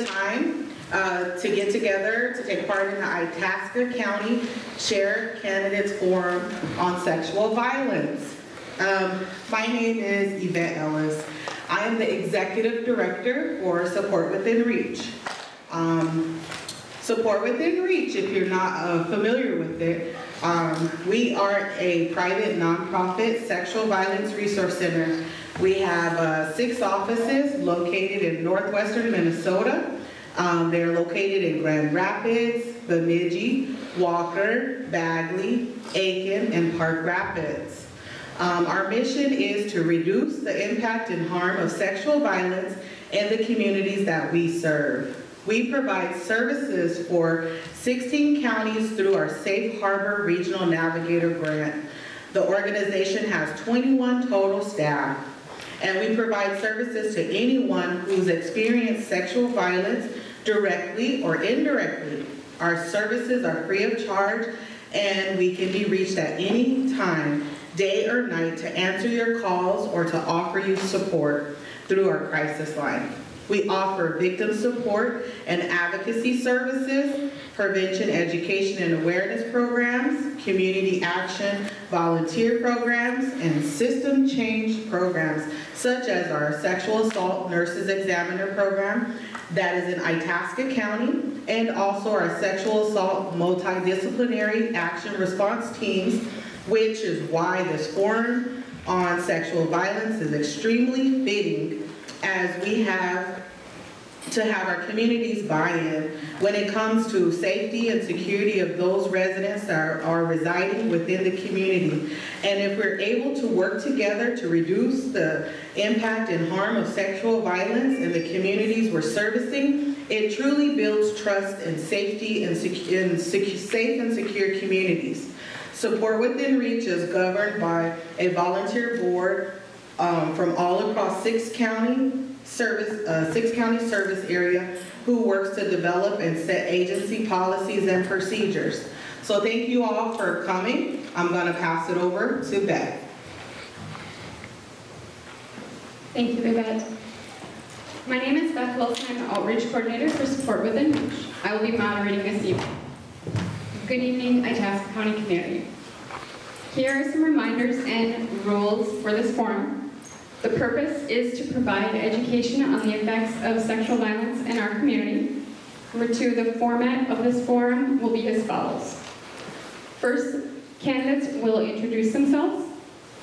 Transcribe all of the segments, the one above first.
the time to get together to take part in the Itasca County Sheriff Candidates Forum on Sexual Violence. My name is Yvette Ellis. I am the Executive Director for Support Within Reach. Support Within Reach, if you're not familiar with it, we are a private nonprofit sexual violence resource center. We have 6 offices located in northwestern Minnesota. They're located in Grand Rapids, Bemidji, Walker, Bagley, Aiken, and Park Rapids. Our mission is to reduce the impact and harm of sexual violence in the communities that we serve. We provide services for 16 counties through our Safe Harbor Regional Navigator Grant. The organization has 21 total staff, and we provide services to anyone who's experienced sexual violence directly or indirectly. Our services are free of charge, and we can be reached at any time, day or night, to answer your calls or to offer you support through our crisis line. We offer victim support and advocacy services, prevention, education, and awareness programs, community action, volunteer programs, and system change programs, such as our Sexual Assault Nurses Examiner program that is in Itasca County, and also our Sexual Assault Multidisciplinary Action Response Teams, which is why this forum on sexual violence is extremely fitting, as we have to have our communities buy-in when it comes to safety and security of those residents that are residing within the community. And if we're able to work together to reduce the impact and harm of sexual violence in the communities we're servicing, it truly builds trust and safety and safe and secure communities. Support Within Reach is governed by a volunteer board from all across 6 county service area who works to develop and set agency policies and procedures. So thank you all for coming. I'm going to pass it over to Beth. Thank you, Yvette. My name is Beth Wilson. I'm the Outreach Coordinator for Support Within Reach. I will be moderating this evening. Good evening, Itasca County community. Here are some reminders and rules for this forum. The purpose is to provide education on the effects of sexual violence in our community. Number 2, the format of this forum will be as follows. First, candidates will introduce themselves.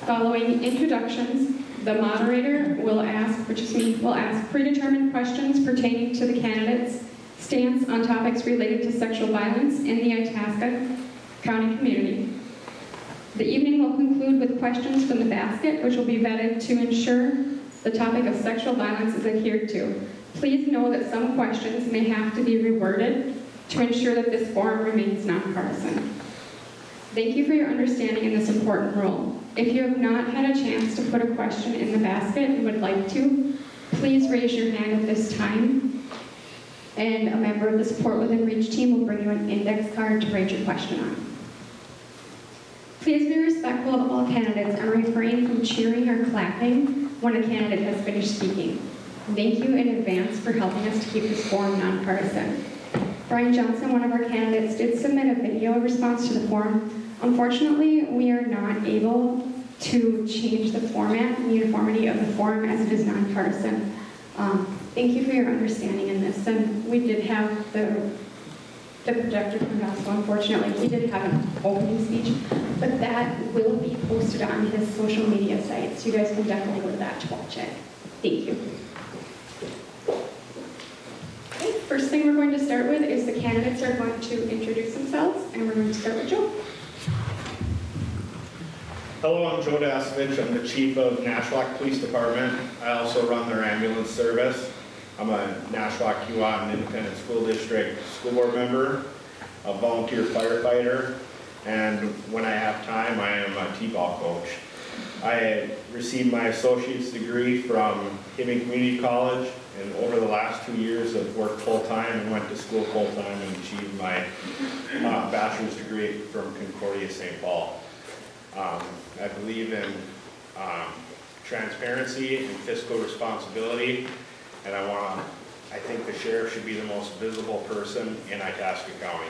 Following introductions, the moderator will ask, which is me, will ask predetermined questions pertaining to the candidate's stance on topics related to sexual violence in the Itasca County community. The evening will conclude with questions from the basket, which will be vetted to ensure the topic of sexual violence is adhered to. Please know that some questions may have to be reworded to ensure that this forum remains nonpartisan. Thank you for your understanding in this important rule. If you have not had a chance to put a question in the basket and would like to, please raise your hand at this time, and a member of the Support Within Reach team will bring you an index card to write your question on. Please be respectful of all candidates and refrain from cheering or clapping when a candidate has finished speaking. Thank you in advance for helping us to keep this forum nonpartisan. Bryan Johnson, one of our candidates, did submit a video response to the forum. Unfortunately, we are not able to change the format and uniformity of the forum as it is nonpartisan. Thank you for your understanding in this. And we did have the projector turned off, so unfortunately he did have an opening speech, but that will be posted on his social media site, so you guys can definitely go to that to watch it. Thank you. Okay, first thing we're going to start with is the candidates are going to introduce themselves, and we're going to start with Joe. Hello, I'm Joe Dasovich. I'm the Chief of Nashwauk Police Department. I also run their ambulance service. I'm a Nashwauk Keewatin Independent School District school board member, a volunteer firefighter, and when I have time, I am a t-ball coach. I received my associate's degree from Hibbing Community College, and over the last 2 years I've worked full-time and went to school full-time and achieved my bachelor's degree from Concordia St. Paul. I believe in transparency and fiscal responsibility, and I want to I think the sheriff should be the most visible person in Itasca County.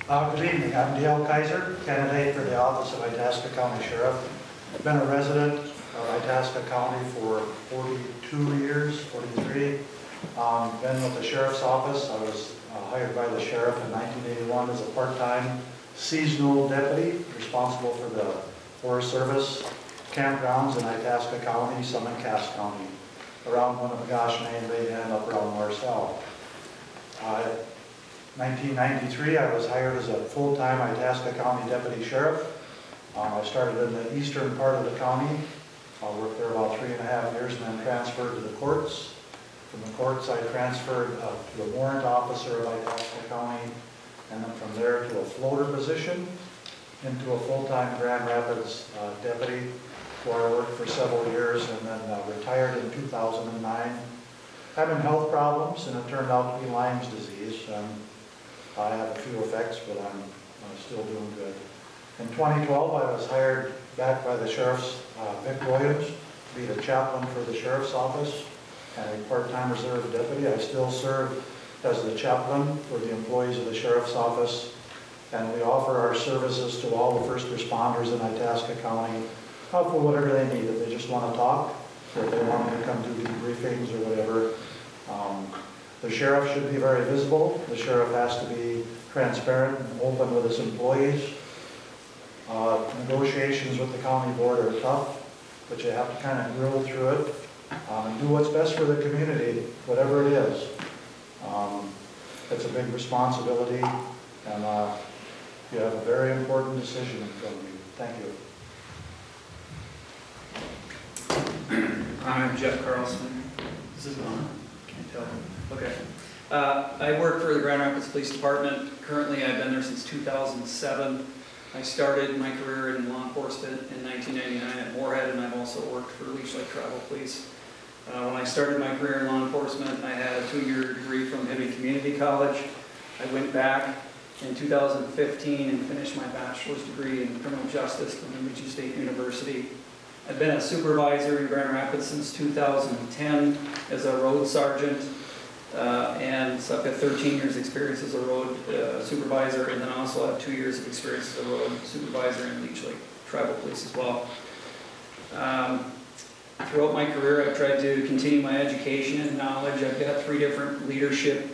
Good evening, I'm Dale Kaiser, candidate for the office of Itasca County Sheriff. I've been a resident of Itasca County for 42 years, 43. Been with the sheriff's office. I was hired by the sheriff in 1981 as a part-time seasonal deputy responsible for the Forest Service campgrounds in Itasca County, some in Cass County, around Winnebagosh, Maine, Bay, and up around Marcel. 1993, I was hired as a full-time Itasca County Deputy Sheriff. I started in the eastern part of the county. I worked there about 3.5 years and then transferred to the courts. From the courts, I transferred to a warrant officer of Itasca County, and then from there to a floater position, into a full-time Grand Rapids deputy, where I worked for several years and then retired in 2009. Having health problems, and it turned out to be Lyme's disease. I have a few effects, but I'm still doing good. In 2012, I was hired back by the sheriff's, Vic Williams, to be the chaplain for the sheriff's office and a part-time reserve deputy. I still serve as the chaplain for the employees of the sheriff's office, and we offer our services to all the first responders in Itasca County for whatever they need. If they just want to talk, or if they want me to come do debriefings or whatever. The sheriff should be very visible. The sheriff has to be transparent and open with his employees. Negotiations with the county board are tough, but you have to kind of grill through it and do what's best for the community, whatever it is. It's a big responsibility, and you have a very important decision in front of you. Thank you. I'm Jeff Carlson. Is this on? Can't tell. Okay. I work for the Grand Rapids Police Department. Currently, I've been there since 2007. I started my career in law enforcement in 1999 at Moorhead, and I've also worked for Leech Lake Tribal Police. When I started my career in law enforcement, I had a 2-year degree from Hibbing Community College. I went back in 2015 and finished my bachelor's degree in criminal justice from Bemidji State University. I've been a supervisor in Grand Rapids since 2010 as a road sergeant, and so I've got 13 years experience as a road supervisor, and then also have 2 years of experience as a road supervisor in Leech Lake Tribal Police as well. Throughout my career, I've tried to continue my education and knowledge. I've got 3 different leadership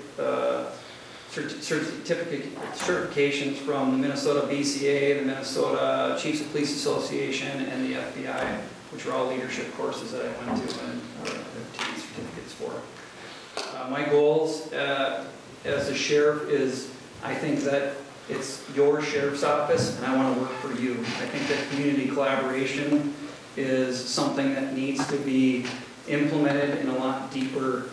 certifications from the Minnesota BCA, the Minnesota Chiefs of Police Association, and the FBI, which are all leadership courses that I went to and obtained certificates for. My goals as a sheriff is, I think that it's your sheriff's office, and I want to work for you. I think that community collaboration is something that needs to be implemented in a lot deeper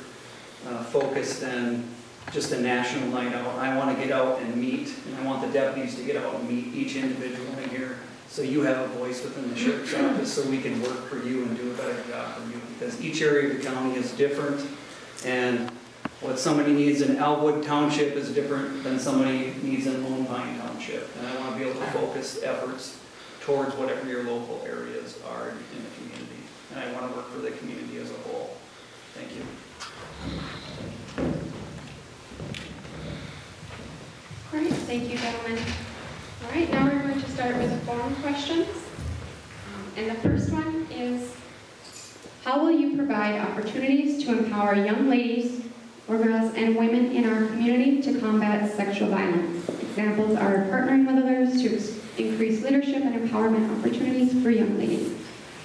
focus than just a national night out. I want to get out and meet, and I want the deputies to get out and meet each individual in here, so you have a voice within the sheriff's office, so we can work for you and do a better job for you. Because each area of the county is different, and what somebody needs in Elwood Township is different than somebody needs in Lone Pine Township. And I want to be able to focus efforts towards whatever your local areas are in the community. And I want to work for the community as a whole. Thank you. All right, thank you, gentlemen. All right, now we're going to start with the forum questions. And the first one is, how will you provide opportunities to empower young ladies or girls and women in our community to combat sexual violence? Examples are partnering with others to increase leadership and empowerment opportunities for young ladies.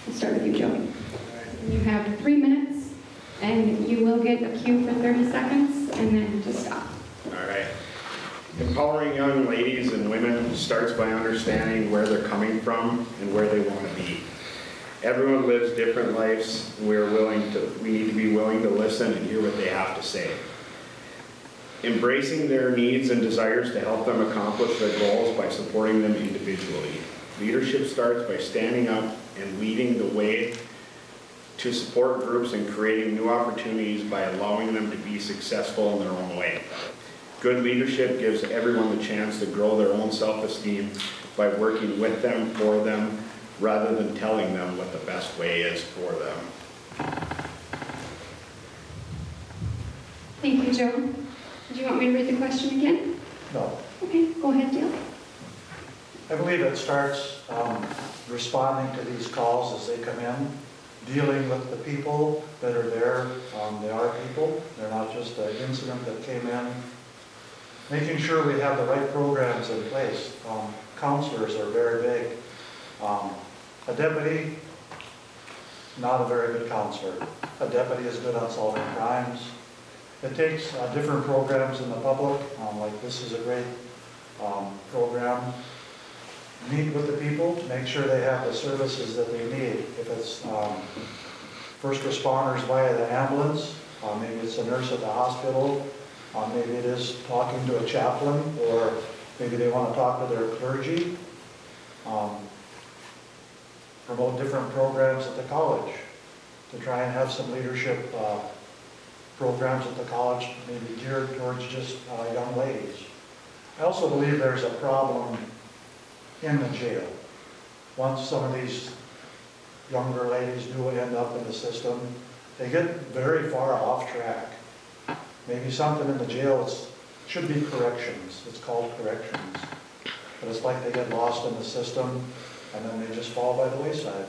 We'll start with you, Joey. You have 3 minutes, and you will get a cue for 30 seconds, and then to stop. All right. Empowering young ladies and women starts by understanding where they're coming from and where they want to be. Everyone lives different lives, and we need to be willing to listen and hear what they have to say. Embracing their needs and desires to help them accomplish their goals by supporting them individually. Leadership starts by standing up and leading the way to support groups and creating new opportunities by allowing them to be successful in their own way. Good leadership gives everyone the chance to grow their own self-esteem by working with them, for them, rather than telling them what the best way is for them. Joe. Do you want me to read the question again? No. Okay, go ahead, Dale. I believe it starts responding to these calls as they come in, dealing with the people that are there. They are people. They're not just an incident that came in. Making sure we have the right programs in place. Counselors are very big. A deputy, not a very good counselor. A deputy is good on solving crimes. It takes different programs in the public, like this is a great program. Meet with the people, make sure they have the services that they need. If it's first responders via the ambulance, maybe it's a nurse at the hospital, maybe it is talking to a chaplain, or maybe they want to talk to their clergy. Promote different programs at the college to try and have some leadership programs at the college, maybe geared towards just young ladies. I also believe there's a problem in the jail. Once some of these younger ladies do end up in the system, they get very far off track. Maybe something in the jail should be corrections. It's called corrections. But it's like they get lost in the system and then they just fall by the wayside.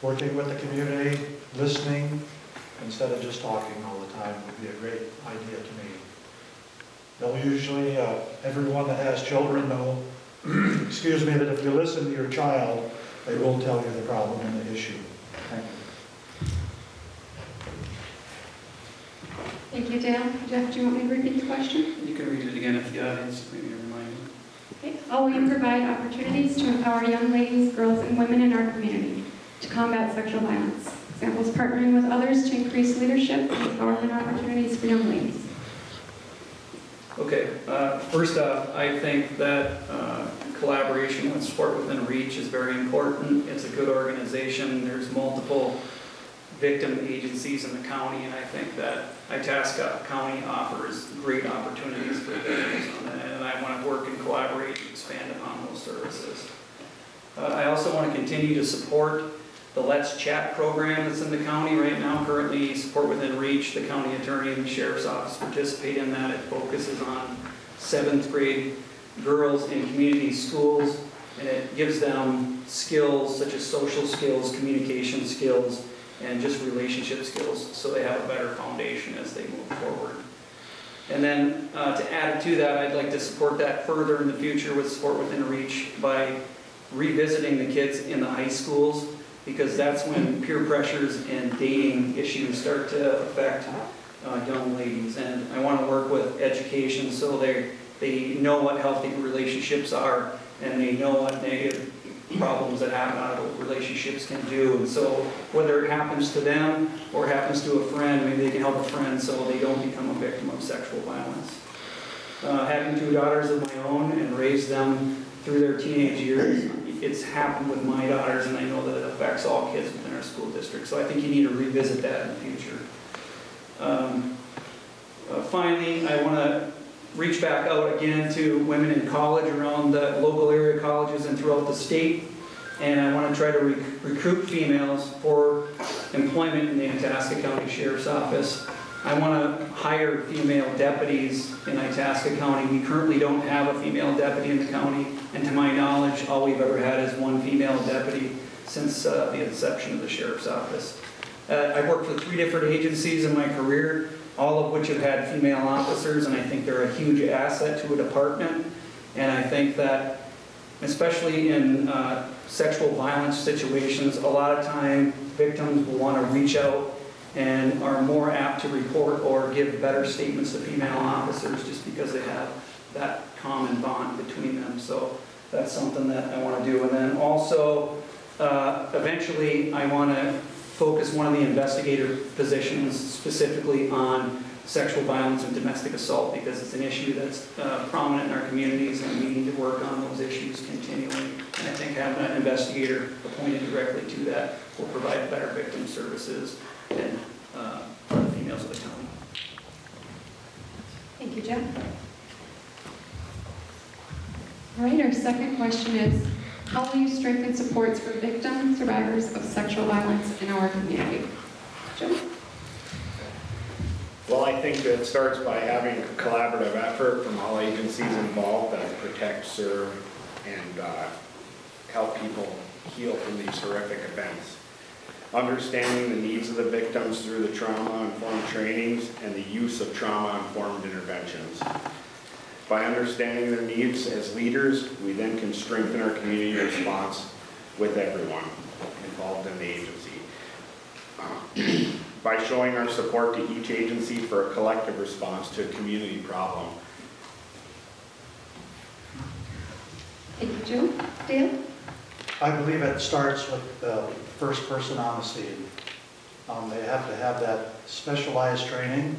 Working with the community, listening, instead of just talking all the time would be a great idea to me. They'll usually, everyone that has children know, excuse me, that if you listen to your child, they will tell you the problem and the issue. Thank you. Thank you, Dale. Jeff, do you want me to repeat the question? You can read it again if the audience maybe remind you. Okay. How will you provide opportunities to empower young ladies, girls, and women in our community to combat sexual violence? Examples: partnering with others to increase leadership and empowerment opportunities for young ladies. Okay, first off, I think that collaboration with Sport Within Reach is very important. It's a good organization. There's multiple victim agencies in the county, and I think that Itasca County offers great opportunities for victims, and I want to work and collaborate and expand upon those services. I also want to continue to support the Let's Chat program that's in the county right now. Currently, Sport Within Reach, the county attorney and the sheriff's office participate in that. It focuses on 7th grade girls in community schools, and it gives them skills such as social skills, communication skills, and just relationship skills, so they have a better foundation as they move forward. And then to add to that, I'd like to support that further in the future with Sport Within Reach by revisiting the kids in the high schools, because that's when peer pressures and dating issues start to affect young ladies. And I want to work with education so they know what healthy relationships are, and they know what negative problems that happen out of relationships can do. And so whether it happens to them or happens to a friend, maybe they can help a friend so they don't become a victim of sexual violence. Having 2 daughters of my own and raised them through their teenage years, it's happened with my daughters, and I know that it affects all kids within our school district. So I think you need to revisit that in the future. Finally, I want to reach back out again to women in college around the local area colleges and throughout the state. And I want to try to recruit females for employment in the Itasca County Sheriff's Office. I want to hire female deputies in Itasca County. We currently don't have a female deputy in the county, and to my knowledge, all we've ever had is 1 female deputy since the inception of the Sheriff's Office. I've worked for 3 different agencies in my career, all of which have had female officers, and I think they're a huge asset to a department. And I think that, especially in sexual violence situations, a lot of time victims will want to reach out and are more apt to report or give better statements to female officers just because they have that common bond between them. So that's something that I want to do. And then also, eventually, I want to focus one of the investigator positions specifically on sexual violence and domestic assault, because it's an issue that's prominent in our communities, and we need to work on those issues continually. And I think having an investigator appointed directly to that will provide better victim services than the females of the county. Thank you, Jeff. All right, our second question is, how will you strengthen supports for victims and survivors of sexual violence in our community? Joe? Well, I think it starts by having a collaborative effort from all agencies involved that protect, serve, and help people heal from these horrific events. Understanding the needs of the victims through the trauma-informed trainings and the use of trauma-informed interventions. By understanding their needs as leaders, we then can strengthen our community response with everyone involved in the agency. By showing our support to each agency for a collective response to a community problem. Thank you, Joe. Dale? I believe it starts with the first person on the scene. They have to have that specialized training.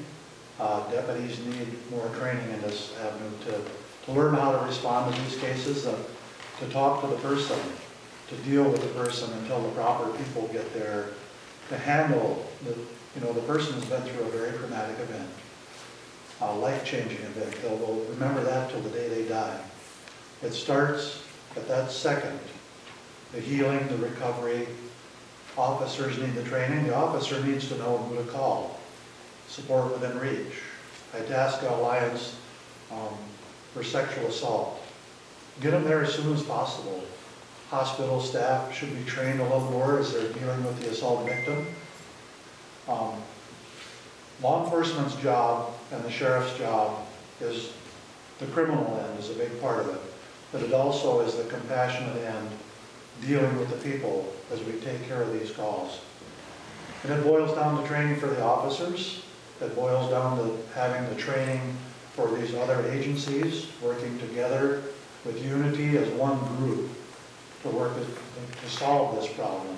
Deputies need more training in this avenue to learn how to respond to these cases, to talk to the person, to deal with the person until the proper people get there, to handle the person has been through a very traumatic event, a life-changing event. They'll remember that till the day they die. It starts at that second. The healing, the recovery. Officers need the training. The officer needs to know who to call. Support within reach. Itasca Alliance for sexual assault. Get them there as soon as possible. Hospital staff should be trained a little more as they're dealing with the assault victim. Law enforcement's job and the sheriff's job is the criminal end is a big part of it, but it also is the compassionate end, dealing with the people as we take care of these calls. And it boils down to training for the officers. It boils down to having the training for these other agencies, working together with unity as one group to work to solve this problem.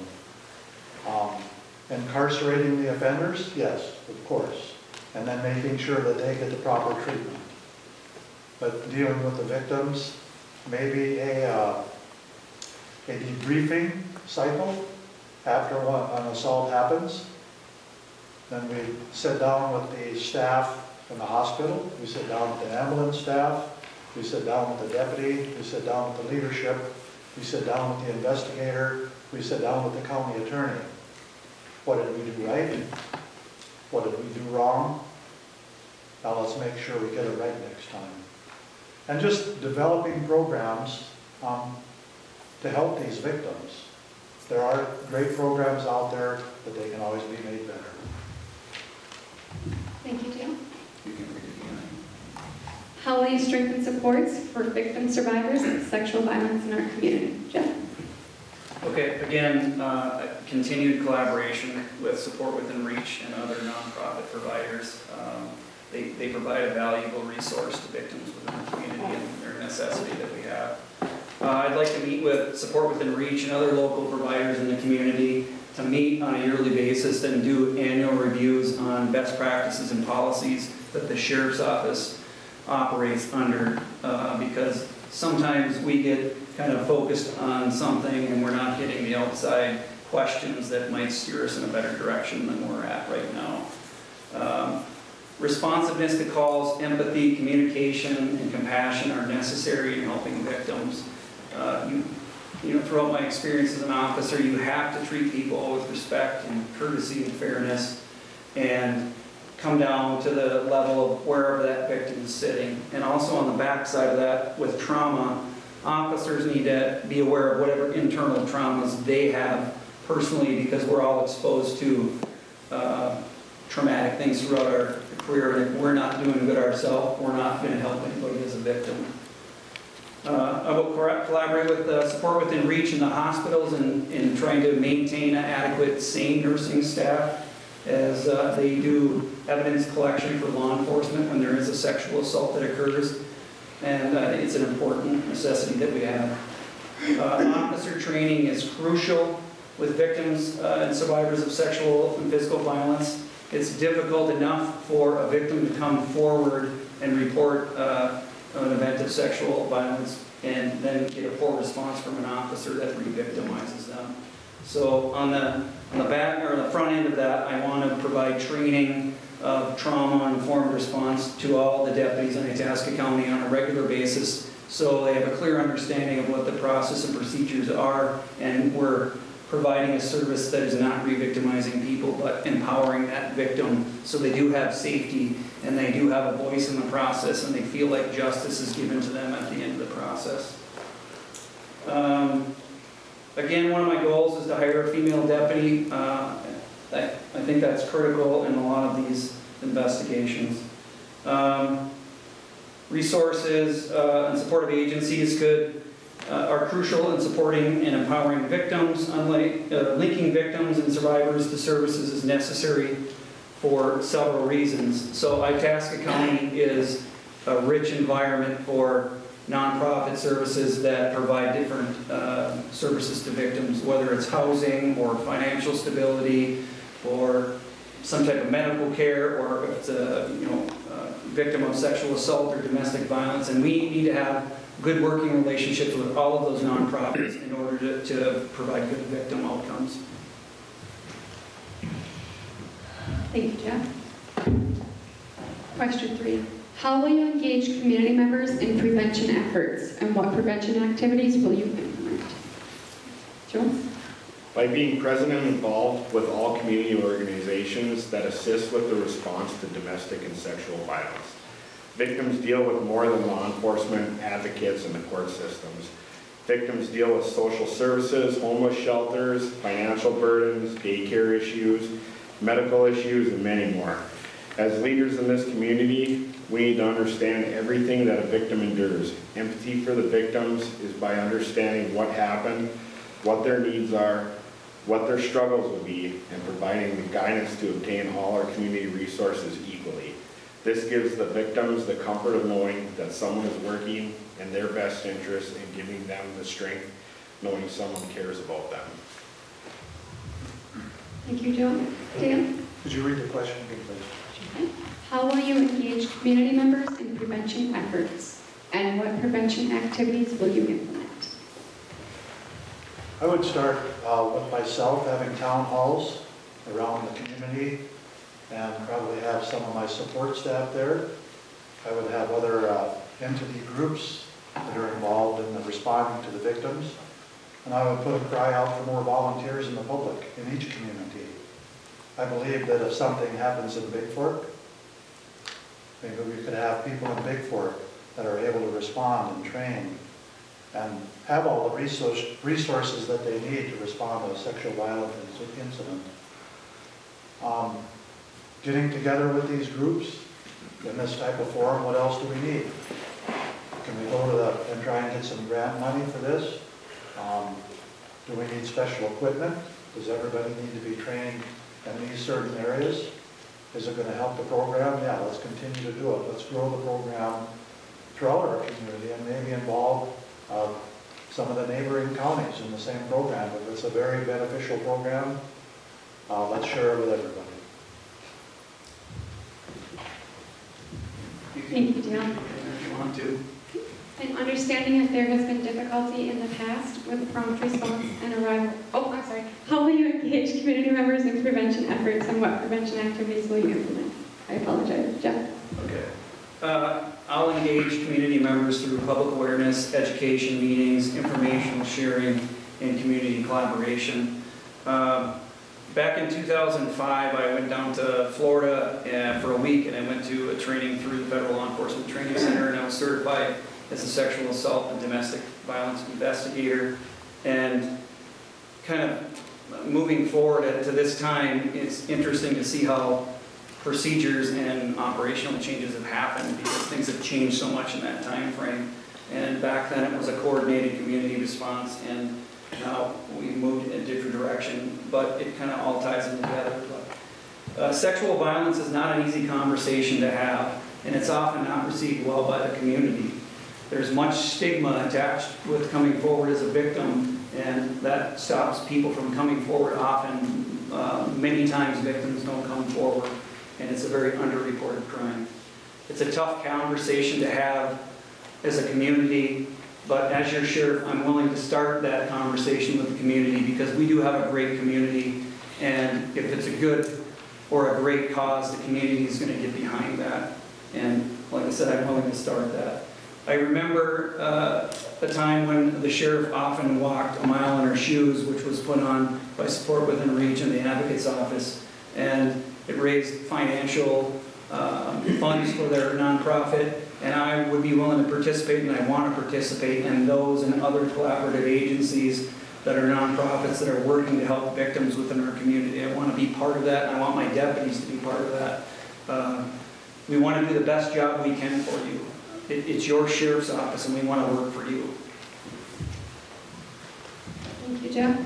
Incarcerating the offenders, yes, of course, and then making sure that they get the proper treatment. But dealing with the victims, maybe a debriefing cycle after an assault happens. Then we sit down with the staff in the hospital, we sit down with the ambulance staff, we sit down with the deputy, we sit down with the leadership, we sit down with the investigator, we sit down with the county attorney. What did we do right? What did we do wrong? Now let's make sure we get it right next time. And just developing programs to help these victims. There are great programs out there, but they can always be made better. Thank you, Dale. How will you strengthen supports for victim survivors of sexual violence in our community? Jeff? Okay, again, continued collaboration with Support Within Reach and other nonprofit providers. They provide a valuable resource to victims within the community and their necessity that we have. I'd like to meet with Support Within Reach and other local providers in the community to meet on a yearly basis and do annual reviews on best practices and policies that the Sheriff's Office operates under, because sometimes we get kind of focused on something and we're not getting the outside questions that might steer us in a better direction than we're at right now. Responsiveness to calls, empathy, communication, and compassion are necessary in helping victims. Throughout my experience as an officer, you have to treat people with respect and courtesy and fairness, and come down to the level of wherever that victim is sitting. And also on the back side of that, with trauma, officers need to be aware of whatever internal traumas they have personally, because we're all exposed to traumatic things throughout our career, and if we're not doing good ourselves, we're not going to help anybody as a victim. I will collaborate with Support Within Reach in the hospitals in trying to maintain an adequate, sane nursing staff as they do evidence collection for law enforcement when there is a sexual assault that occurs, and it's an important necessity that we have. Officer training is crucial with victims and survivors of sexual and physical violence. It's difficult enough for a victim to come forward and report an event of sexual violence and then get a poor response from an officer that re-victimizes them. So on the back or the front end of that, I want to provide training of trauma-informed response to all the deputies in Itasca County on a regular basis, so they have a clear understanding of what the process and procedures are, and we're providing a service that is not re-victimizing people, but empowering that victim so they do have safety and they do have a voice in the process and they feel like justice is given to them at the end of the process. Again, one of my goals is to hire a female deputy. I think that's critical in a lot of these investigations. Resources and supportive agencies are crucial in supporting and empowering victims. Unlike linking victims and survivors to services is necessary for several reasons. So Itasca County is a rich environment for nonprofit services that provide different services to victims, whether it's housing or financial stability or some type of medical care, or if it's a victim of sexual assault or domestic violence. And we need to have good working relationships with all of those nonprofits in order to provide good victim outcomes. Thank you, Jeff. Question 3. How will you engage community members in prevention efforts, and what prevention activities will you implement? Joe? By being present and involved with all community organizations that assist with the response to domestic and sexual violence. Victims deal with more than law enforcement, advocates, and the court systems. Victims deal with social services, homeless shelters, financial burdens, daycare issues, medical issues, and many more. As leaders in this community, we need to understand everything that a victim endures. Empathy for the victims is by understanding what happened, what their needs are, what their struggles will be, and providing the guidance to obtain all our community resources equally. This gives the victims the comfort of knowing that someone is working in their best interest and giving them the strength knowing someone cares about them. Thank you, Joe. Dan? Could you read the question again, please? How will you engage community members in prevention efforts, and what prevention activities will you implement? I would start with myself having town halls around the community and probably have some of my support staff there. I would have other entity groups that are involved in the responding to the victims. And I would put a cry out for more volunteers in the public in each community. I believe that if something happens in Big Fork, maybe we could have people in Big Fork that are able to respond and train and have all the resources that they need to respond to a sexual violence incident. Getting together with these groups in this type of forum, what else do we need? Can we go to and try and get some grant money for this? Do we need special equipment? Does everybody need to be trained in these certain areas? Is it going to help the program? Yeah, let's continue to do it. Let's grow the program throughout our community and maybe involve some of the neighboring counties in the same program. If it's a very beneficial program, let's share it with everybody. Thank you, Dan. If you want to. And understanding that there has been difficulty in the past with prompt response and arrival. Oh, I'm sorry. How will you engage community members in prevention efforts, and what prevention activities will you implement? I apologize. Jeff? Okay. I'll engage community members through public awareness, education meetings, informational sharing, and community collaboration. Back in 2005, I went down to Florida for a week, and I went to a training through the Federal Law Enforcement Training Center, and I was certified as a sexual assault and domestic violence investigator. And kind of moving forward to this time, it's interesting to see how procedures and operational changes have happened, because things have changed so much in that time frame. And back then it was a coordinated community response, and now we've moved in a different direction, but it kind of all ties in together. But, sexual violence is not an easy conversation to have, and it's often not received well by the community. There's much stigma attached with coming forward as a victim, and that stops people from coming forward often. Many times victims don't come forward, and it's a very underreported crime. It's a tough conversation to have as a community, but as your sheriff, I'm willing to start that conversation with the community, because we do have a great community, and if it's a good or a great cause, the community is going to get behind that. And like I said, I'm willing to start that. I remember a time when the sheriff often walked a mile in her shoes, which was put on by Support Within Reach and the Advocate's Office, and it raised financial funds for their nonprofit, and I would be willing to participate, and I want to participate in those and other collaborative agencies that are nonprofits that are working to help victims within our community. I want to be part of that, and I want my deputies to be part of that. We want to do the best job we can for you. It's your sheriff's office, and we want to work for you. Thank you, Jeff.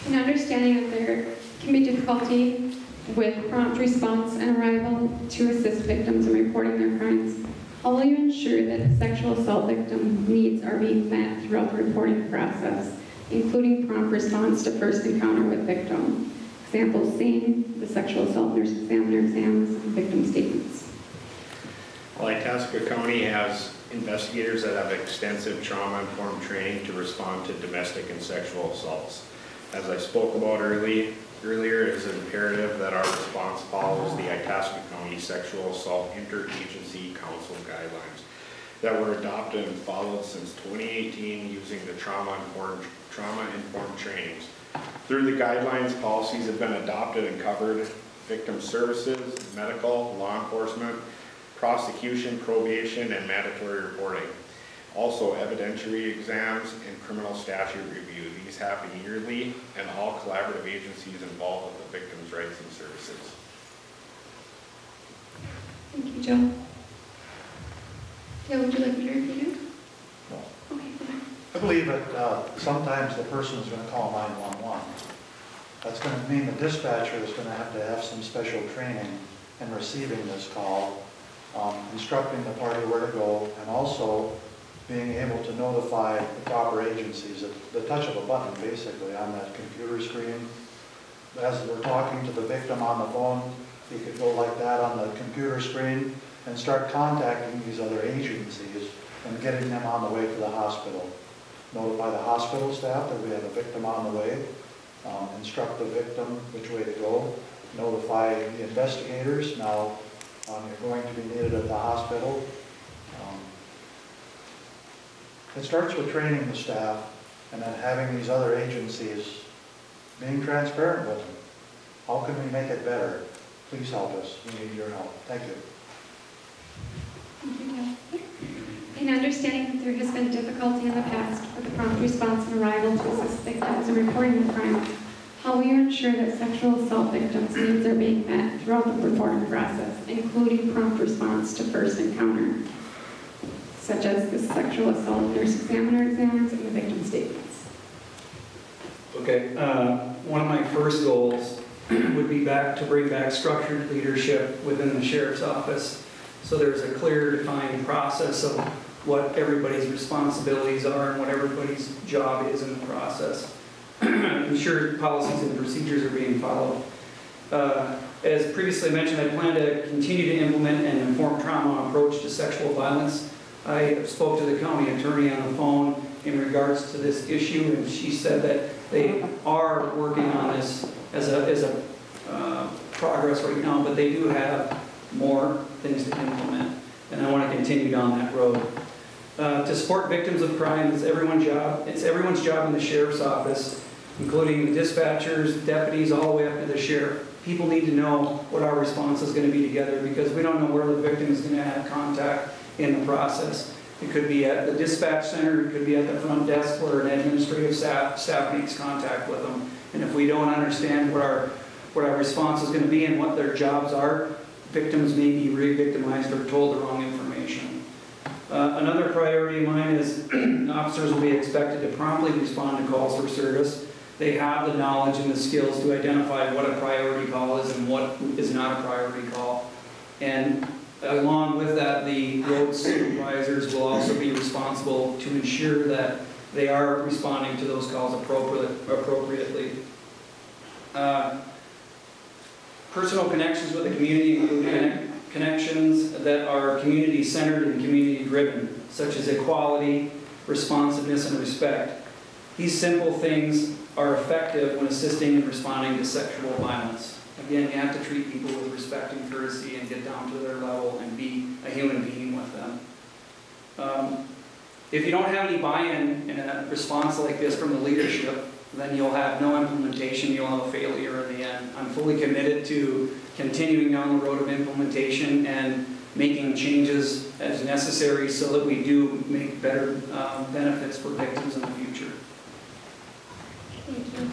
In understanding that there can be difficulty with prompt response and arrival to assist victims in reporting their crimes, how will you ensure that sexual assault victim needs are being met throughout the reporting process, including prompt response to first encounter with victim? Examples seen, the sexual assault nurse examiner exams, and victim statements. Well, Itasca County has investigators that have extensive trauma-informed training to respond to domestic and sexual assaults. As I spoke about earlier, it is imperative that our response follows the Itasca County Sexual Assault Interagency Council guidelines that were adopted and followed since 2018 using the trauma-informed trainings. Through the guidelines, policies have been adopted and covered victim services, medical, law enforcement, prosecution, probation, and mandatory reporting. Also, evidentiary exams and criminal statute review. These happen yearly, and all collaborative agencies involved with the victims' rights and services. Thank you, Joe. Dale, would you like me to repeat it? No. Okay, go ahead. I believe that sometimes the person is going to call 911. That's going to mean the dispatcher is going to have some special training in receiving this call, instructing the party where to go, and also being able to notify the proper agencies at the touch of a button, basically, on that computer screen. As we're talking to the victim on the phone, you could go like that on the computer screen and start contacting these other agencies and getting them on the way to the hospital. Notify the hospital staff that we have a victim on the way, instruct the victim which way to go, notify the investigators, now you're going to be needed at the hospital. It starts with training the staff and then having these other agencies being transparent with them. How can we make it better? Please help us. We need your help. Thank you. Thank you, Dale. In understanding that there has been difficulty in the past with the prompt response and arrival to assist victims in reporting the crime, how will you ensure that sexual assault victims' needs are being met throughout the reporting process, including prompt response to first encounter, such as the sexual assault nurse examiner exams and the victim statements? Okay, one of my first goals would be to bring back structured leadership within the sheriff's office. So there's a clear, defined process of what everybody's responsibilities are and what everybody's job is in the process. Ensure policies and procedures are being followed. As previously mentioned, I plan to continue to implement an informed trauma approach to sexual violence. I spoke to the county attorney on the phone in regards to this issue, and she said that they are working on this as a progress right now, but they do have more things to implement, and I want to continue down that road. To support victims of crime is everyone's job. It's everyone's job in the sheriff's office, including the dispatchers, deputies, all the way up to the sheriff. People need to know what our response is going to be together, because we don't know where the victim is going to have contact in the process. It could be at the dispatch center, it could be at the front desk where an administrative staff makes contact with them. And if we don't understand what our response is going to be and what their jobs are, victims may be re-victimized or told the wrong information. Another priority of mine is officers will be expected to promptly respond to calls for service. They have the knowledge and the skills to identify what a priority call is and what is not a priority call. And along with that, the road supervisors will also be responsible to ensure that they are responding to those calls appropriately. Personal connections with the community include connections that are community-centered and community-driven, such as equality, responsiveness, and respect. These simple things are effective when assisting and responding to sexual violence. Again, you have to treat people with respect and courtesy and get down to their level and be a human being with them. If you don't have any buy-in in a response like this from the leadership, then you'll have no implementation, you'll have a failure in the end. I'm fully committed to continuing down the road of implementation and making changes as necessary so that we do make better benefits for victims in the future. Thank you.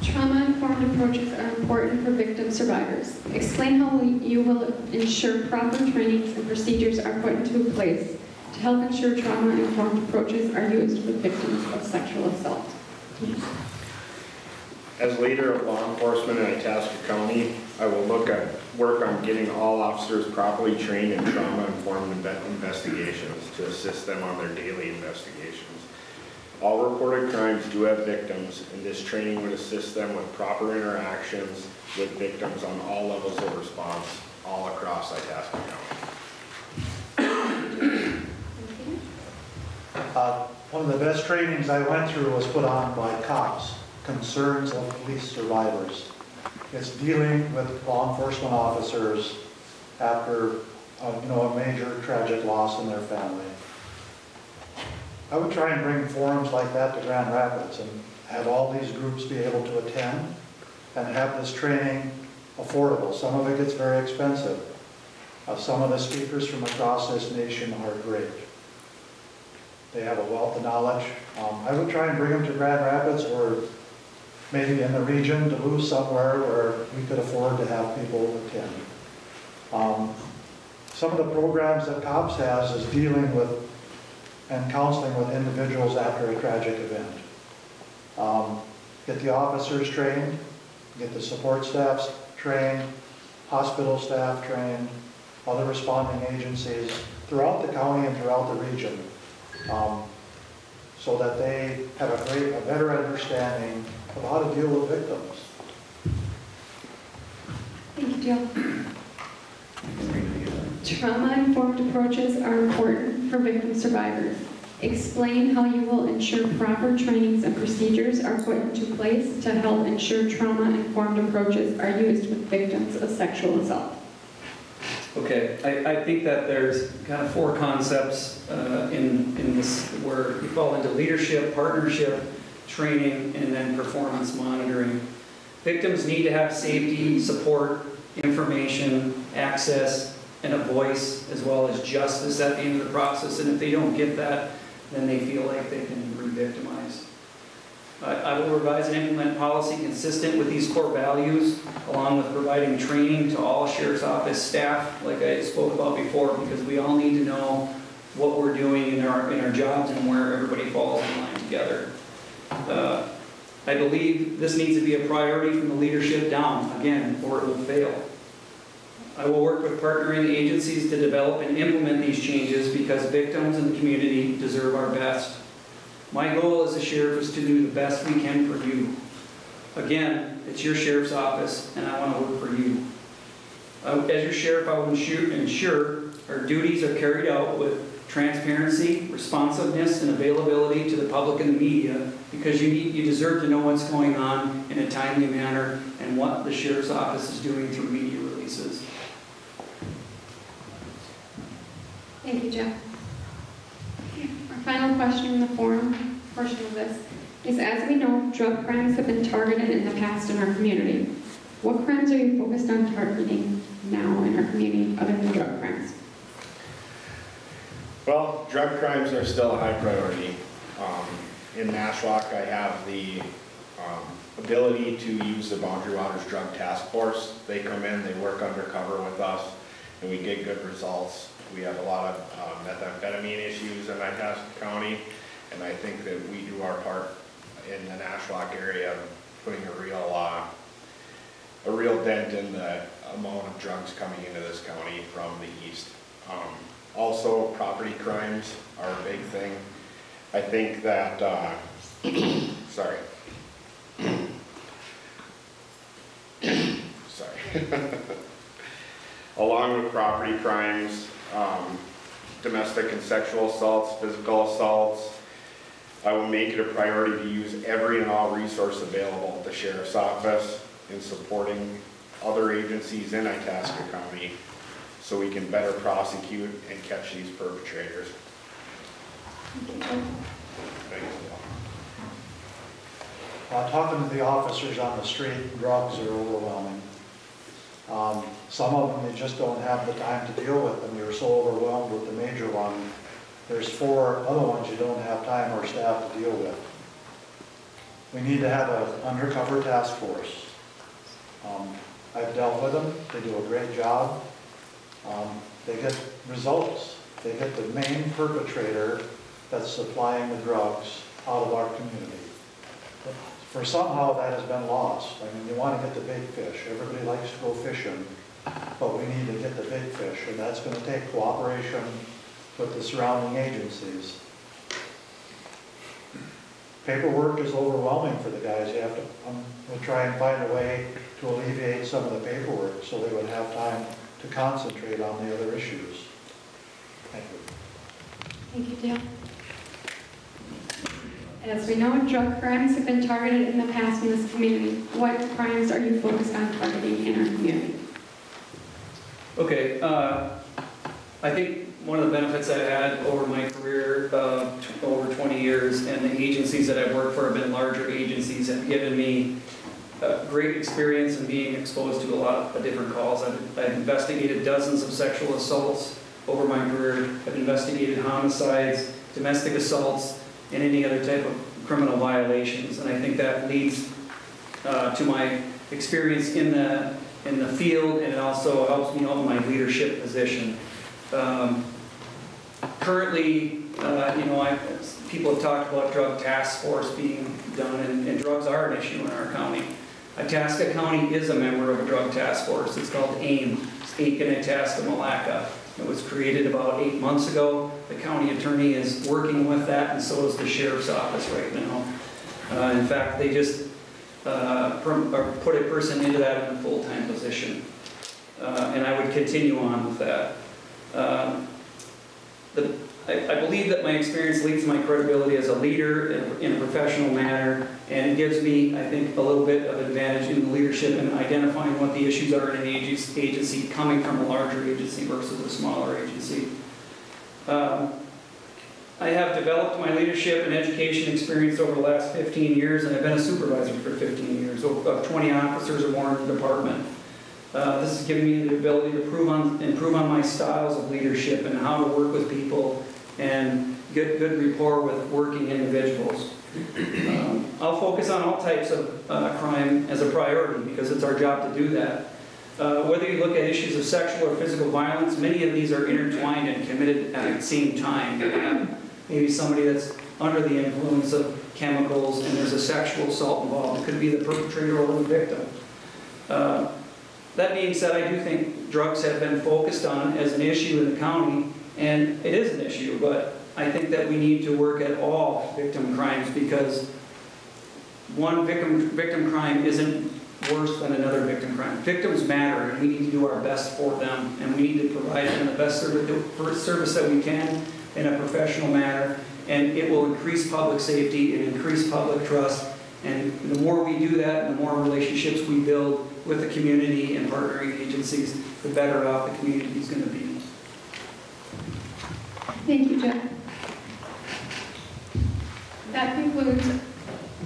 Trauma-informed approaches are important for victim survivors. Explain how you will ensure proper trainings and procedures are put into place to help ensure trauma-informed approaches are used with victims of sexual assault. As leader of law enforcement in Itasca County, I will work on getting all officers properly trained in trauma-informed investigations to assist them on their daily investigations. All reported crimes do have victims, and this training would assist them with proper interactions with victims on all levels of response all across Itasca County. One of the best trainings I went through was put on by COPS, Concerns of Police Survivors. It's dealing with law enforcement officers after a major tragic loss in their family. I would try and bring forums like that to Grand Rapids and have all these groups be able to attend and have this training affordable. Some of it gets very expensive. Some of the speakers from across this nation are great. They have a wealth of knowledge. I would try and bring them to Grand Rapids or maybe in the region, Duluth, somewhere where we could afford to have people attend. Some of the programs that COPS has is dealing with and counseling with individuals after a tragic event. Get the officers trained, get the support staffs trained, hospital staff trained, other responding agencies throughout the county and throughout the region, so that they have a better understanding of how to deal with victims. Thank you, Jill. Trauma-informed approaches are important for victim survivors. Explain how you will ensure proper trainings and procedures are put into place to help ensure trauma-informed approaches are used with victims of sexual assault. Okay, I think that there's kind of four concepts in this where you fall into leadership, partnership, training, and then performance monitoring. Victims need to have safety, support, information, access, and a voice, as well as justice at the end of the process. And if they don't get that, then they feel like they've been re-victimized. I will revise and implement policy consistent with these core values, along with providing training to all Sheriff's Office staff, like I spoke about before, because we all need to know what we're doing in our jobs and where everybody falls in line together. I believe this needs to be a priority from the leadership down, again, or it will fail. I will work with partnering agencies to develop and implement these changes because victims and the community deserve our best. My goal as a sheriff is to do the best we can for you. Again, it's your sheriff's office, and I want to work for you. As your sheriff, I will ensure our duties are carried out with transparency, responsiveness, and availability to the public and the media, because you deserve to know what's going on in a timely manner and what the sheriff's office is doing through media releases. Thank you, Jeff. Our final question in the forum portion of this is, as we know, drug crimes have been targeted in the past in our community. What crimes are you focused on targeting now in our community other than drug crimes? Well, drug crimes are still a high priority. In Nashwauk, I have the ability to use the Boundary Waters Drug Task Force. They come in, they work undercover with us, and we get good results. We have a lot of methamphetamine issues in Itasca County, and I think that we do our part in the Nashwauk area, putting a real dent in the amount of drugs coming into this county from the east. Also, property crimes are a big thing. I think that, sorry. Along with property crimes, domestic and sexual assaults, physical assaults, I will make it a priority to use every and all resource available at the Sheriff's Office in supporting other agencies in Itasca County so we can better prosecute and catch these perpetrators. Talking to the officers on the street, drugs are overwhelming. Some of them, they just don't have the time to deal with them. You're so overwhelmed with the major one. There's 4 other ones you don't have time or staff to deal with. We need to have an undercover task force. I've dealt with them. They do a great job. They get results. They get the main perpetrator that's supplying the drugs out of our community. For somehow that has been lost. I mean, you want to get the big fish. Everybody likes to go fishing, but we need to get the big fish, and that's going to take cooperation with the surrounding agencies. Paperwork is overwhelming for the guys. You have to we'll try and find a way to alleviate some of the paperwork so they would have time to concentrate on the other issues. Thank you. Thank you, Dale. As we know, drug crimes have been targeted in the past in this community. What crimes are you focused on targeting in our community? Okay, I think one of the benefits I've had over my career, over 20 years, and the agencies that I've worked for have been larger agencies, have given me great experience in being exposed to a lot of different calls. I've investigated dozens of sexual assaults over my career. I've investigated homicides, domestic assaults, and any other type of criminal violations. And I think that leads to my experience in the field, and it also helps me out in my leadership position. Currently, people have talked about drug task force being done, and drugs are an issue in our county. Itasca County is a member of a drug task force. It's called AIM, Aiken, Itasca, Malacca. It was created about 8 months ago. The county attorney is working with that, and so is the sheriff's office right now. In fact, they just put a person into that in a full-time position. And I would continue on with that. I believe that my experience leads to my credibility as a leader in a professional manner, and gives me, I think, a little bit of advantage in leadership and identifying what the issues are in an agency coming from a larger agency versus a smaller agency. I have developed my leadership and education experience over the last 15 years, and I've been a supervisor for 15 years, of 20 officers or more in the department. This has given me the ability to improve on my styles of leadership and how to work with people and get good rapport with working individuals. I'll focus on all types of crime as a priority because it's our job to do that. Whether you look at issues of sexual or physical violence, many of these are intertwined and committed at the same time. Maybe somebody that's under the influence of chemicals and there's a sexual assault involved. It could be the perpetrator or the victim. That being said, I do think drugs have been focused on as an issue in the county, and it is an issue, but I think that we need to work at all victim crimes because one victim crime isn't worse than another victim crime. Victims matter, and we need to do our best for them, and we need to provide them the best service that we can in a professional manner, and it will increase public safety and increase public trust. And the more we do that, and the more relationships we build with the community and partnering agencies, the better off the community is going to be. Thank you, Jeff. That concludes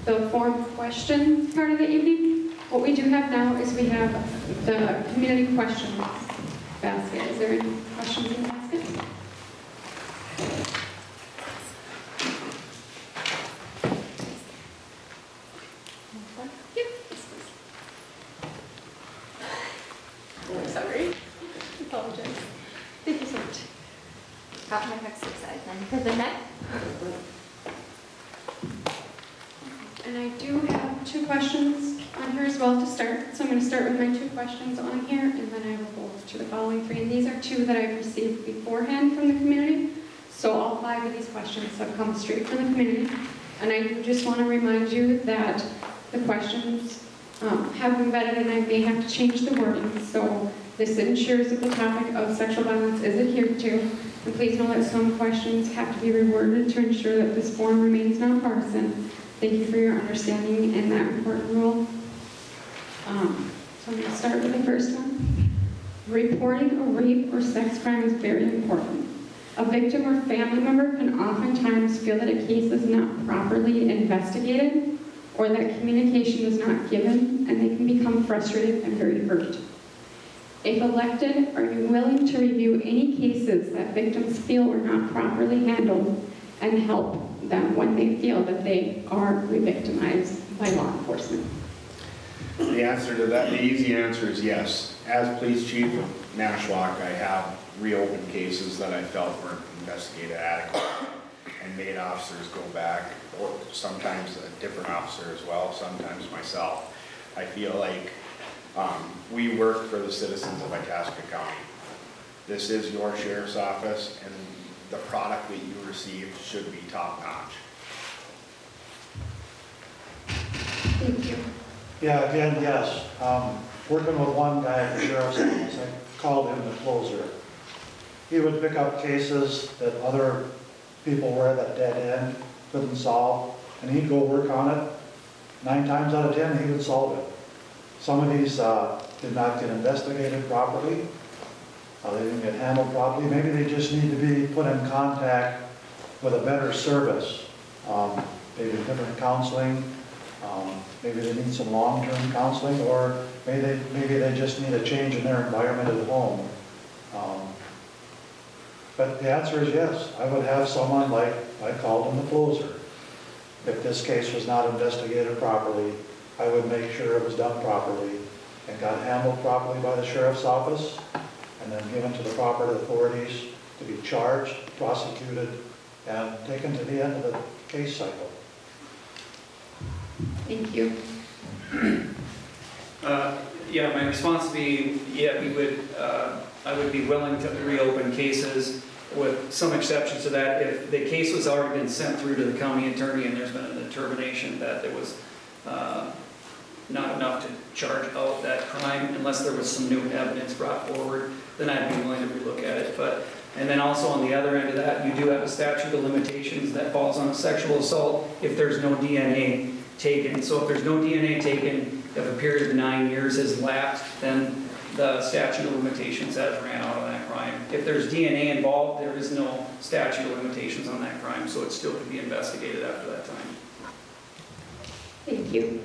the form question part of the evening. What we do have now is we have the community questions basket. Is there any questions in the basket? Sorry. Apologize. Thank you so much. Got my next exercise then. For the neck. And I do have 2 questions on here as well to start. So I'm going to start with my 2 questions on here, and then I will go to the following 3. And these are 2 that I've received beforehand from the community. So all 5 of these questions have come straight from the community. And I do just want to remind you that the questions have been vetted, and I may have to change the wording. So this ensures that the topic of sexual violence is adhered to, And please know that some questions have to be reworded to ensure that this forum remains nonpartisan. Thank you for your understanding in that important rule. So I'm going to start with the first one. Reporting a rape or sex crime is very important. A victim or family member can oftentimes feel that a case is not properly investigated or that communication is not given, and they can become frustrated and very hurt. If elected, are you willing to review any cases that victims feel were not properly handled and help them when they feel that they are re-victimized by law enforcement? The answer to that, the easy answer is yes. As police chief of Nashwauk, I have reopened cases that I felt weren't investigated adequately and made officers go back, or sometimes a different officer as well, sometimes myself. I feel like we work for the citizens of Itasca County. This is your sheriff's office, and the product that you receive should be top-notch. Thank you. Yeah, again, yes. Working with one guy at the sheriff's office, I called him the closer. He would pick up cases that other people were at a dead end, couldn't solve, and he'd go work on it. 9 times out of 10, he would solve it. Some of these did not get investigated properly. They didn't get handled properly. Maybe they just need to be put in contact with a better service. Maybe different counseling. Maybe they need some long-term counseling, or maybe they just need a change in their environment at home. But the answer is yes. I would have someone like I called him the closer. If this case was not investigated properly, I would make sure it was done properly and got handled properly by the sheriff's office, and then given to the proper authorities to be charged, prosecuted, and taken to the end of the case cycle. Thank you. Yeah, my response would be, yeah, I would be willing to reopen cases with some exceptions to that. If the case was already been sent through to the county attorney and there's been a determination that there was not enough to charge out that crime, unless there was some new evidence brought forward, then I'd be willing to relook at it. And then also on the other end of that, you do have a statute of limitations that falls on sexual assault if there's no DNA taken. So if there's no DNA taken, if a period of 9 years has lapsed, then the statute of limitations has ran out on that crime. If there's DNA involved, there is no statute of limitations on that crime, so it still could be investigated after that time. Thank you.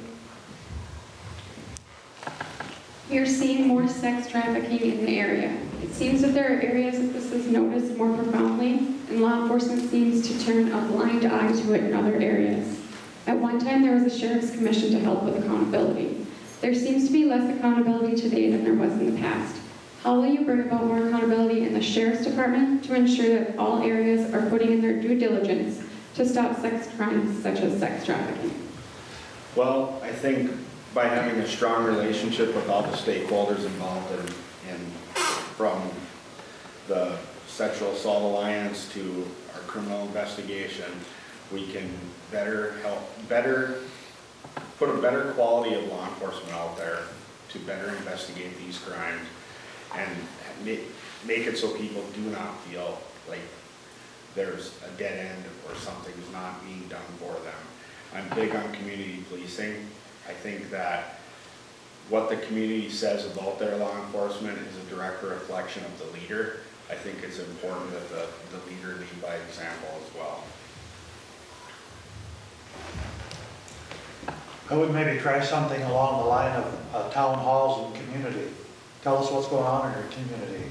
We are seeing more sex trafficking in the area. It seems that there are areas that this is noticed more profoundly, and law enforcement seems to turn a blind eye to it in other areas. At one time, there was a sheriff's commission to help with accountability. There seems to be less accountability today than there was in the past. How will you bring about more accountability in the sheriff's department to ensure that all areas are putting in their due diligence to stop sex crimes such as sex trafficking? Well, I think by having a strong relationship with all the stakeholders involved from the Sexual Assault Alliance to our criminal investigation, we can put a better quality of law enforcement out there to better investigate these crimes and make it so people do not feel like there's a dead end or something's not being done for them. I'm big on community policing. I think that what the community says about their law enforcement is a direct reflection of the leader. I think it's important that the leader lead by example as well. I would maybe try something along the line of town halls and community. Tell us what's going on in your community.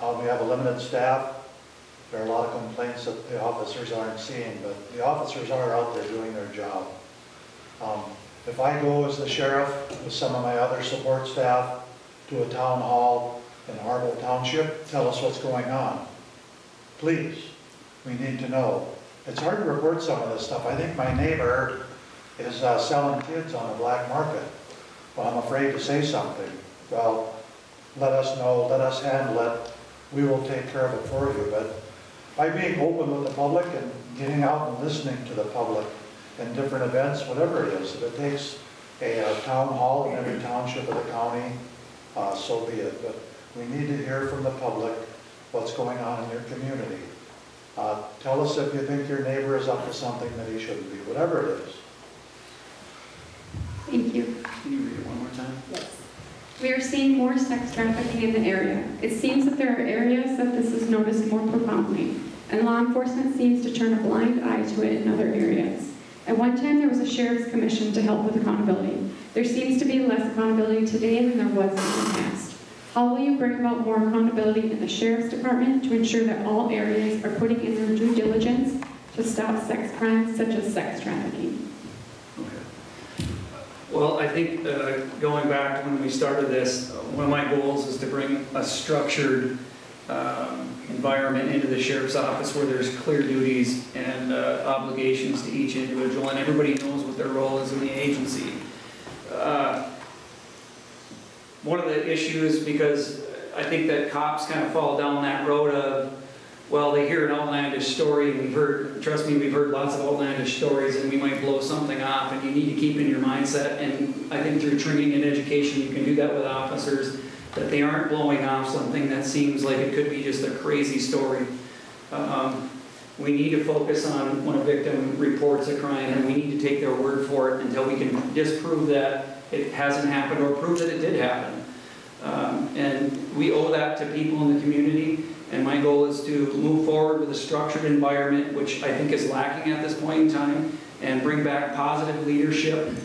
We have a limited staff. There are a lot of complaints that the officers aren't seeing, but the officers are out there doing their job. If I go as the sheriff with some of my other support staff to a town hall in Harville Township, tell us what's going on. Please, we need to know. It's hard to report some of this stuff. I think my neighbor is selling kids on the black market. Well, I'm afraid to say something. Well, let us know, let us handle it. We will take care of it for you. But by being open with the public and getting out and listening to the public in different events, whatever it is, if it takes a town hall in every township of the county, so be it. But we need to hear from the public what's going on in your community. Tell us if you think your neighbor is up to something that he shouldn't be, whatever it is. Thank you. Can you read it one more time? Yes. We are seeing more sex trafficking in the area. It seems that there are areas that this is noticed more profoundly, and law enforcement seems to turn a blind eye to it in other areas. At one time, there was a sheriff's commission to help with accountability. There seems to be less accountability today than there was in the past. How will you bring about more accountability in the sheriff's department to ensure that all areas are putting in their due diligence to stop sex crimes such as sex trafficking? Okay. Well, I think going back to when we started this, one of my goals is to bring a structured environment into the sheriff's office where there's clear duties and obligations to each individual, and everybody knows what their role is in the agency. One of the issues, because I think that cops kind of fall down that road of, well, they hear an outlandish story, and we've heard, trust me, we've heard lots of outlandish stories, and we might blow something off, and you need to keep in your mindset, and I think through training and education, you can do that with officers, that they aren't blowing off something that seems like it could be just a crazy story. We need to focus on when a victim reports a crime, and we need to take their word for it until we can disprove that it hasn't happened or prove that it did happen. And we owe that to people in the community, and my goal is to move forward with a structured environment, which I think is lacking at this point in time, and bring back positive leadership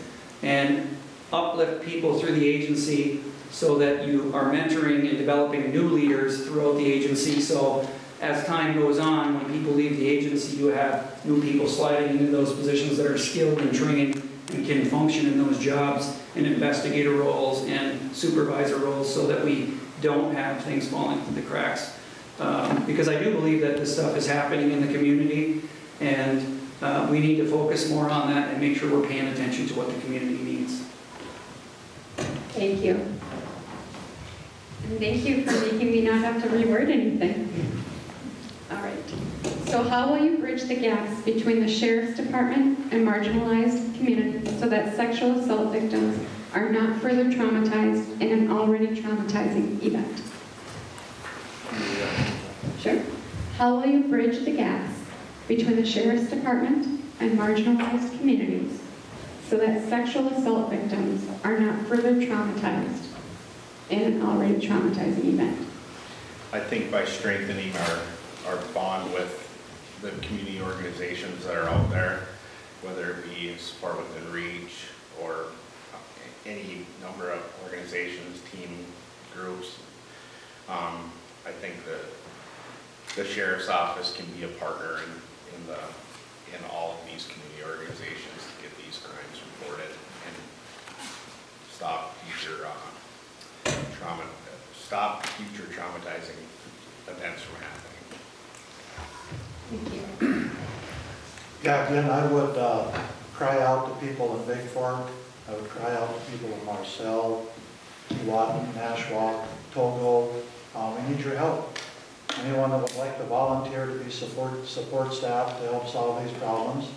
and uplift people through the agency so that you are mentoring and developing new leaders throughout the agency. So as time goes on, when people leave the agency, you have new people sliding into those positions that are skilled and trained and can function in those jobs and investigator roles and supervisor roles so that we don't have things falling through the cracks. Because I do believe that this stuff is happening in the community, and we need to focus more on that and make sure we're paying attention to what the community needs. Thank you. And thank you for making me not have to reword anything. All right. So how will you bridge the gaps between the sheriff's department and marginalized communities so that sexual assault victims are not further traumatized in an already traumatizing event? Sure. How will you bridge the gaps between the sheriff's department and marginalized communities so that sexual assault victims are not further traumatized in an already traumatizing event? I think by strengthening our bond with the community organizations that are out there, whether it be Support Within Reach or any number of organizations, team groups, I think that the sheriff's office can be a partner in all of these community organizations to get these crimes reported and stop future traumatizing events from happening. Thank you. Yeah, again, I would cry out to people in Big Fork. I would cry out to people in Marcel, Keewatin, Nashwauk, Togo. We need your help. Anyone that would like to volunteer to be support staff to help solve these problems.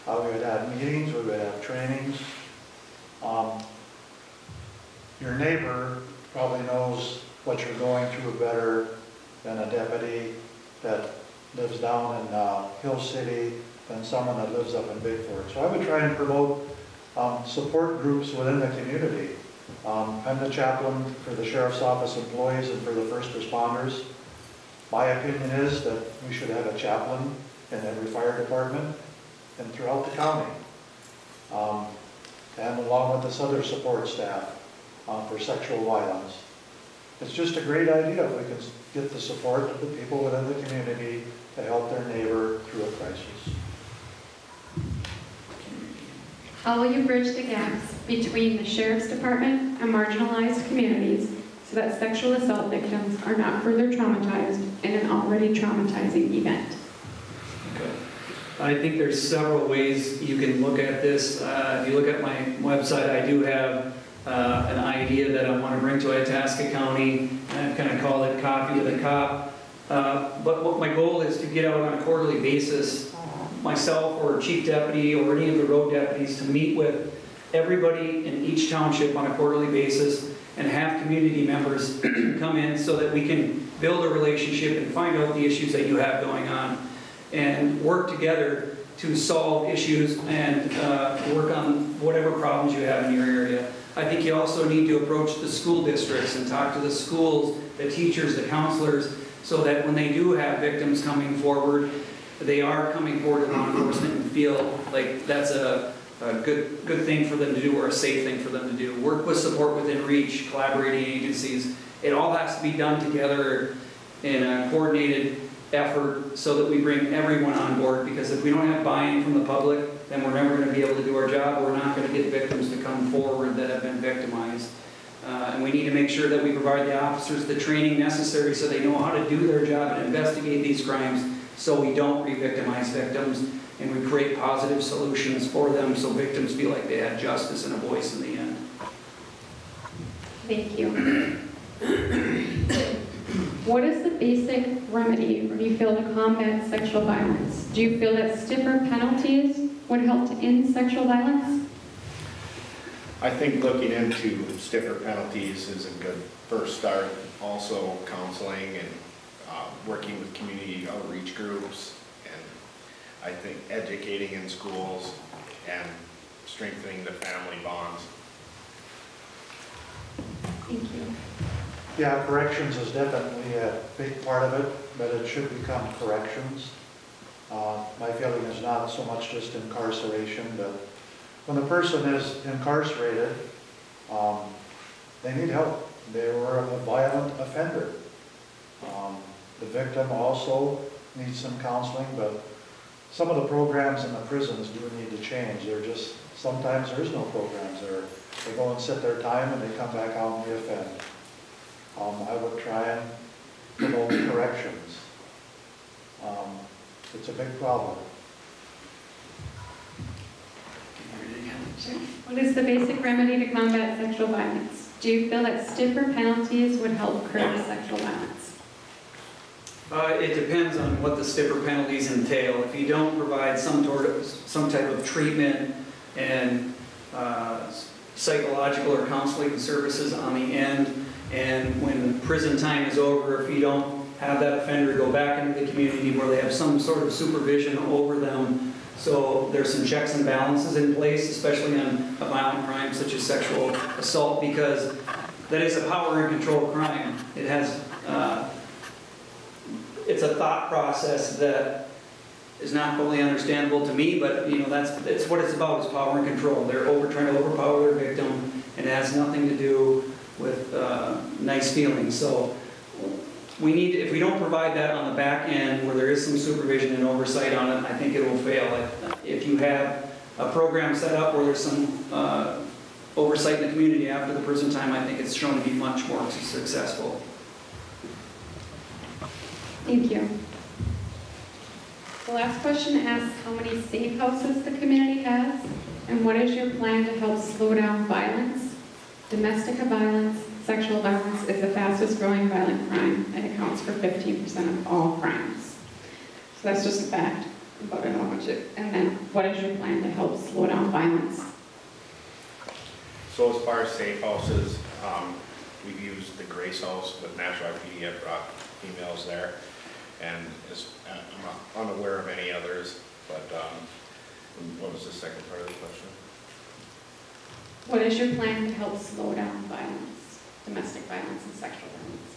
We would have meetings, we would have trainings. Your neighbor probably knows what you're going through better than a deputy that lives down in Hill City than someone that lives up in Big Fork. So I would try and promote support groups within the community. I'm the chaplain for the Sheriff's Office employees and for the first responders. My opinion is that we should have a chaplain in every fire department and throughout the county. And along with this other support staff for sexual violence. It's just a great idea if we can get the support of the people within the community to help their neighbor through a crisis. How will you bridge the gaps between the sheriff's department and marginalized communities so that sexual assault victims are not further traumatized in an already traumatizing event? Okay. I think there's several ways you can look at this. If you look at my website, I do have an idea that I want to bring to Itasca County. I kind of call it Coffee with a Cop. But what my goal is to get out on a quarterly basis, myself or chief deputy or any of the road deputies, to meet with everybody in each township on a quarterly basis and have community members come in so that we can build a relationship and find out the issues that you have going on and work together to solve issues and work on whatever problems you have in your area. I think you also need to approach the school districts and talk to the schools, the teachers, the counselors, so that when they do have victims coming forward, they are coming forward to law enforcement and feel like that's a good thing for them to do or a safe thing for them to do. Work with support within reach, collaborating agencies. It all has to be done together in a coordinated effort so that we bring everyone on board, because if we don't have buy-in from the public, then we're never going to be able to do our job. We're not going to get victims to come forward that have been victimized. And we need to make sure that we provide the officers the training necessary so they know how to do their job and investigate these crimes so we don't re-victimize victims and we create positive solutions for them so victims feel like they had justice and a voice in the end. Thank you. What is the basic remedy, or do you feel, to combat sexual violence? Do you feel that stiffer penalties would help to end sexual violence? I think looking into stiffer penalties is a good first start. Also counseling and working with community outreach groups, and I think educating in schools and strengthening the family bonds. Thank you. Yeah, corrections is definitely a big part of it, but it should become corrections. My feeling is not so much just incarceration, but when a person is incarcerated, they need help. They were a violent offender. The victim also needs some counseling, but some of the programs in the prisons do need to change. They're just, sometimes there is no programs there. They go and sit their time and they come back out and reoffend. I would try and promote corrections. It's a big problem. What is the basic remedy to combat sexual violence? Do you feel that stiffer penalties would help curb sexual violence? It depends on what the stiffer penalties entail. If you don't provide some type of treatment and psychological or counseling services on the end, and when prison time is over, if you don't have that offender go back into the community where they have some sort of supervision over them, so there's some checks and balances in place, especially on a violent crime such as sexual assault, because that is a power and control crime. It has, it's a thought process that is not fully understandable to me, but that's what it's about, is power and control. They're trying to overpower their victim, and it has nothing to do with nice feelings. So we need, if we don't provide that on the back end where there is some supervision and oversight on it, I think it will fail. If you have a program set up where there's some oversight in the community after the prison time, I think it's shown to be much more successful. Thank you. The last question asks how many safe houses the community has, and what is your plan to help slow down violence? Domestic violence, sexual violence is the fastest growing violent crime and accounts for 15% of all crimes. So that's just a fact, but I don't want you. And then what is your plan to help slow down violence? So as far as safe houses, we've used the Grace House with National PD. I've brought females there, and I'm not unaware of any others, but what was the second part of the question? What is your plan to help slow down violence, domestic violence and sexual violence?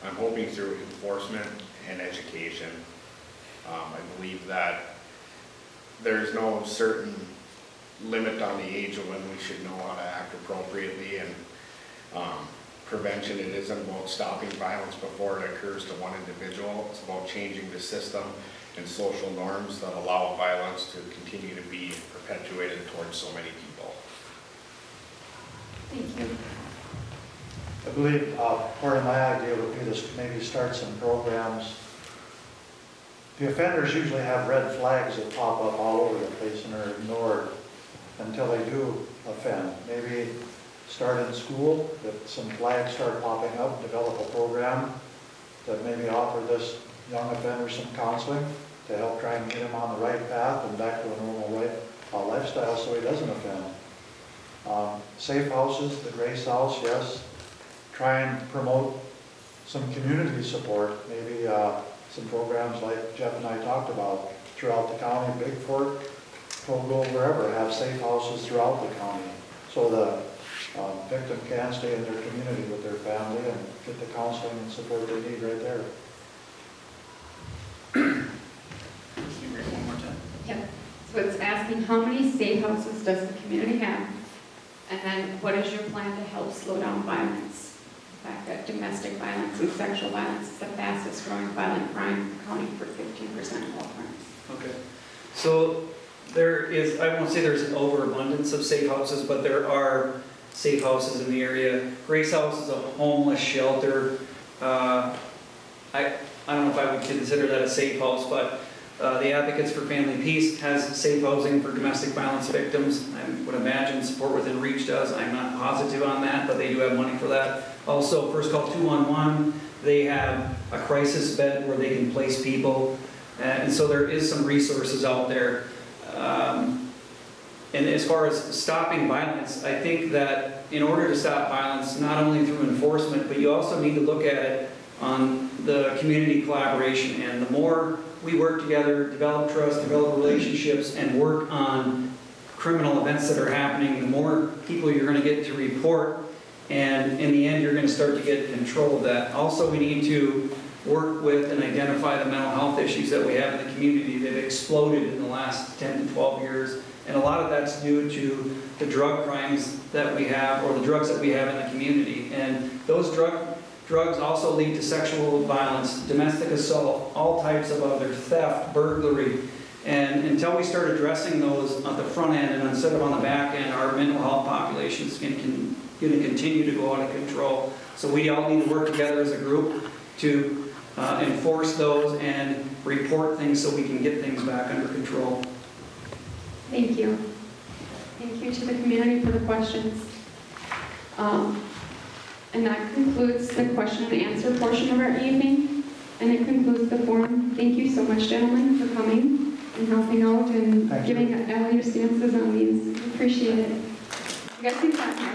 I'm hoping through enforcement and education. I believe that there's no certain limit on the age of when we should know how to act appropriately, and prevention, it isn't about stopping violence before it occurs to one individual. It's about changing the system and social norms that allow violence to continue to be perpetuated towards so many people. Thank you. I believe part of my idea would be to maybe start some programs. The offenders usually have red flags that pop up all over the place and are ignored until they do offend. Maybe start in school, if some flags start popping up, develop a program that maybe offer this young offender some counseling to help try and get him on the right path and back to a normal lifestyle so he doesn't offend. Safe houses, the Grace House, yes. try and promote some community support, maybe some programs like Jeff and I talked about throughout the county, Big Fork, Togo, wherever, have safe houses throughout the county. So the victim can stay in their community with their family and get the counseling and support they need right there. Can you read one more time? Yep. So it's asking how many safe houses does the community have? And then what is your plan to help slow down violence? The fact that domestic violence and sexual violence is the fastest growing violent crime, accounting for 15% of all crimes. Okay. So there is, I won't say there's an overabundance of safe houses, but there are safe houses in the area. Grace House is a homeless shelter. I don't know if I would consider that a safe house, but the Advocates for Family Peace has safe housing for domestic violence victims. I would imagine Support Within Reach does. I'm not positive on that, but they do have money for that. Also, First Call 211, they have a crisis bed where they can place people. And so there is some resources out there. And as far as stopping violence, I think that in order to stop violence, not only through enforcement, but you also need to look at it on the community collaboration. And the more we work together, develop trust, develop relationships, and work on criminal events that are happening, the more people you're going to get to report. And in the end, you're going to start to get control of that. Also, we need to work with and identify the mental health issues that we have in the community. They've exploded in the last 10 to 12 years. And a lot of that's due to the drug crimes that we have, or the drugs that we have in the community. And those drugs also lead to sexual violence, domestic assault, all types of other theft, burglary. And until we start addressing those at the front end and instead of on the back end, our mental health population is going to continue to go out of control. So we all need to work together as a group to enforce those and report things so we can get things back under control. Thank you. Thank you to the community for the questions. And that concludes the question and answer portion of our evening. And it concludes the forum. Thank you so much, gentlemen, for coming and helping out and giving all your stances on these. We appreciate it. You guys can clap here.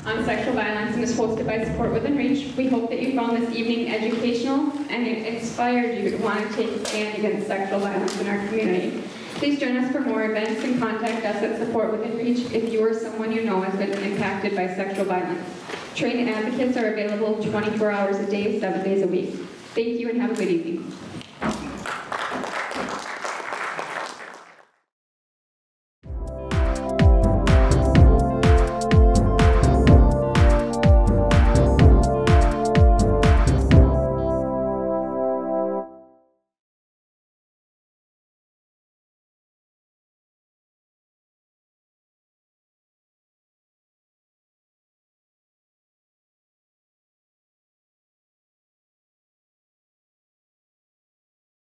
On sexual violence and is hosted by Support Within Reach. We hope that you found this evening educational and it inspired you to want to take a stand against sexual violence in our community. Please join us for more events and contact us at Support Within Reach if you or someone you know has been impacted by sexual violence. Trained advocates are available 24 hours a day, 7 days a week. Thank you and have a good evening.